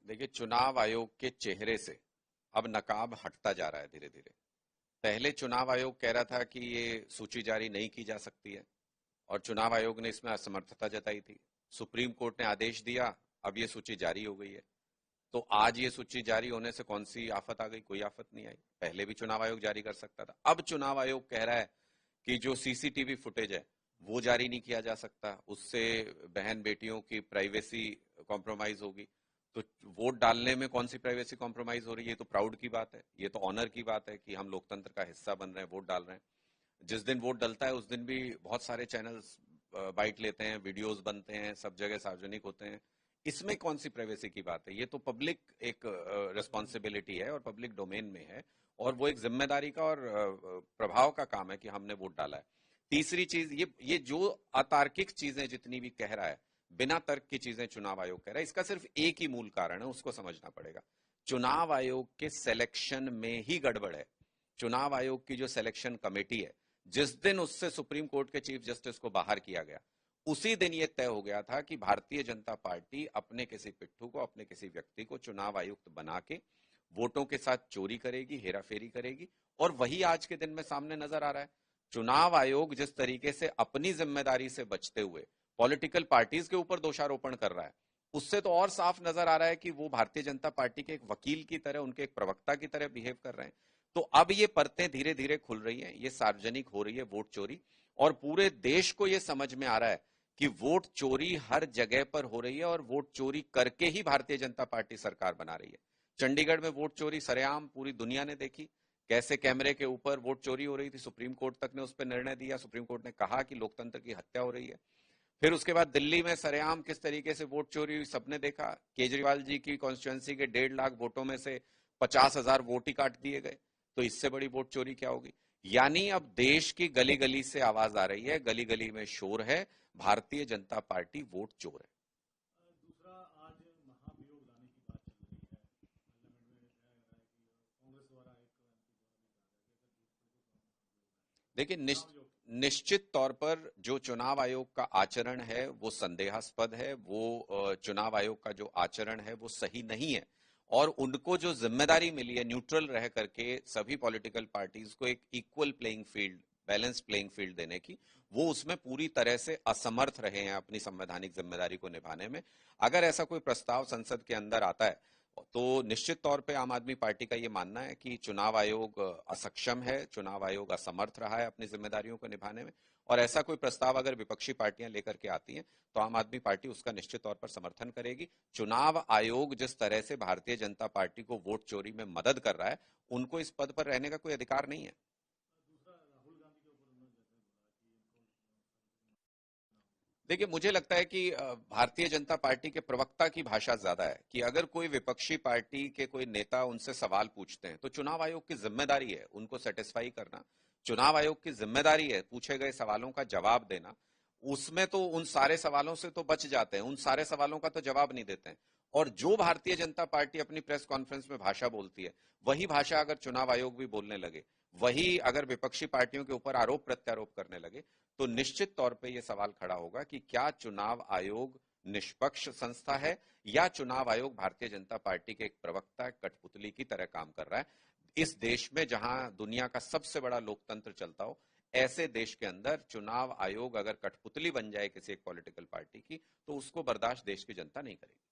देखिए, चुनाव आयोग के चेहरे से अब नकाब हटता जा रहा है धीरे धीरे। पहले चुनाव आयोग कह रहा था कि ये सूची जारी नहीं की जा सकती है और चुनाव आयोग ने इसमें असमर्थता जताई थी। सुप्रीम कोर्ट ने आदेश दिया, अब ये सूची जारी हो गई है। तो आज ये सूची जारी होने से कौन सी आफत आ गई? कोई आफत नहीं आई। पहले भी चुनाव आयोग जारी कर सकता था। अब चुनाव आयोग कह रहा है कि जो सीसीटीवी फुटेज है वो जारी नहीं किया जा सकता, उससे बहन बेटियों की प्राइवेसी कॉम्प्रोमाइज होगी। तो वोट डालने में कौन सी प्राइवेसी कॉम्प्रोमाइज हो रही है? ये तो प्राउड की बात है, ये तो ऑनर की बात है कि हम लोकतंत्र का हिस्सा बन रहे हैं, वोट डाल रहे हैं। जिस दिन वोट डलता है उस दिन भी बहुत सारे चैनल्स बाइट लेते हैं, वीडियोस बनते हैं, सब जगह सार्वजनिक होते हैं। इसमें कौन सी प्राइवेसी की बात है? ये तो पब्लिक एक रिस्पॉन्सिबिलिटी है और पब्लिक डोमेन में है, और वो एक जिम्मेदारी का और प्रभाव का काम है कि हमने वोट डाला है। तीसरी चीज, ये जो अतार्किक चीजें जितनी भी कह रहा है, बिना तर्क की चीजें चुनाव आयोग कह रहा है, इसका सिर्फ एक ही मूल कारण है, उसको समझना पड़ेगा। चुनाव आयोग के सिलेक्शन में ही गड़बड़ है। चुनाव आयोग की जो सिलेक्शन कमेटी है, जिस दिन उससे सुप्रीम कोर्ट के चीफ जस्टिस को बाहर किया गया, उसी दिन यह तय हो गया था कि भारतीय जनता पार्टी अपने किसी पिट्ठू को, अपने किसी व्यक्ति को चुनाव आयुक्त बना के वोटों के साथ चोरी करेगी, हेराफेरी करेगी। और वही आज के दिन में सामने नजर आ रहा है। चुनाव आयोग जिस तरीके से अपनी जिम्मेदारी से बचते हुए पॉलिटिकल पार्टीज के ऊपर दोषारोपण कर रहा है, उससे तो और साफ नजर आ रहा है कि वो भारतीय जनता पार्टी के एक वकील की तरह, उनके एक प्रवक्ता की तरह बिहेव कर रहे हैं। तो अब ये परतें धीरे धीरे खुल रही हैं, ये सार्वजनिक हो रही है वोट चोरी, और पूरे देश को ये समझ में आ रहा है कि वोट चोरी हर जगह पर हो रही है, और वोट चोरी करके ही भारतीय जनता पार्टी सरकार बना रही है। चंडीगढ़ में वोट चोरी सरेआम पूरी दुनिया ने देखी, कैसे कैमरे के ऊपर वोट चोरी हो रही थी। सुप्रीम कोर्ट तक ने उस पर निर्णय दिया, सुप्रीम कोर्ट ने कहा कि लोकतंत्र की हत्या हो रही है। फिर उसके बाद दिल्ली में सरेआम किस तरीके से वोट चोरी हुई सबने देखा। केजरीवाल जी की कॉन्स्टिट्यूंसी के 1.5 लाख वोटों में से 50,000 वोट ही काट दिए गए। तो इससे बड़ी वोट चोरी क्या होगी? यानी अब देश की गली गली से आवाज आ रही है, गली गली में शोर है, भारतीय जनता पार्टी वोट चोर है। दूसरा, आज महाभियोग लाने की बात चल रही है पार्लियामेंट में। कांग्रेस द्वारा एक देखिए, महाभियोग। निश्चित तौर पर जो चुनाव आयोग का आचरण है वो संदेहास्पद है। वो चुनाव आयोग का जो आचरण है वो सही नहीं है, और उनको जो जिम्मेदारी मिली है न्यूट्रल रह करके सभी पॉलिटिकल पार्टीज को एक equal playing field, balance playing field देने की, वो उसमें पूरी तरह से असमर्थ रहे हैं अपनी संवैधानिक जिम्मेदारी को निभाने में। अगर ऐसा कोई प्रस्ताव संसद के अंदर आता है तो निश्चित तौर पे आम आदमी पार्टी का ये मानना है कि चुनाव आयोग असक्षम है, चुनाव आयोग असमर्थ रहा है अपनी जिम्मेदारियों को निभाने में। और ऐसा कोई प्रस्ताव अगर विपक्षी पार्टियां लेकर के आती हैं तो आम आदमी पार्टी उसका निश्चित तौर पर समर्थन करेगी। चुनाव आयोग जिस तरह से भारतीय जनता पार्टी को वोट चोरी में मदद कर रहा है, उनको इस पद पर रहने का कोई अधिकार नहीं है। दूसरा, राहुल गांधी के ऊपर उन्होंने जैसे बोला कि इनको देखिए, मुझे लगता है कि भारतीय जनता पार्टी के प्रवक्ता की भाषा ज्यादा है कि अगर कोई विपक्षी पार्टी के कोई नेता उनसे सवाल पूछते हैं तो चुनाव आयोग की जिम्मेदारी है उनको सेटिस्फाई करना। चुनाव आयोग की जिम्मेदारी है पूछे गए सवालों का जवाब देना। उसमें तो उन सारे सवालों से तो बच जाते हैं, उन सारे सवालों का तो जवाब नहीं देते हैं। और जो भारतीय जनता पार्टी अपनी प्रेस कॉन्फ्रेंस में भाषा बोलती है, वही भाषा अगर चुनाव आयोग भी बोलने लगे, वही अगर विपक्षी पार्टियों के ऊपर आरोप प्रत्यारोप करने लगे, तो निश्चित तौर पे यह सवाल खड़ा होगा कि क्या चुनाव आयोग निष्पक्ष संस्था है, या चुनाव आयोग भारतीय जनता पार्टी के एक प्रवक्ता, कठपुतली की तरह काम कर रहा है। इस देश में जहां दुनिया का सबसे बड़ा लोकतंत्र चलता हो, ऐसे देश के अंदर चुनाव आयोग अगर कठपुतली बन जाए किसी एक पॉलिटिकल पार्टी की, तो उसको बर्दाश्त देश की जनता नहीं करेगी।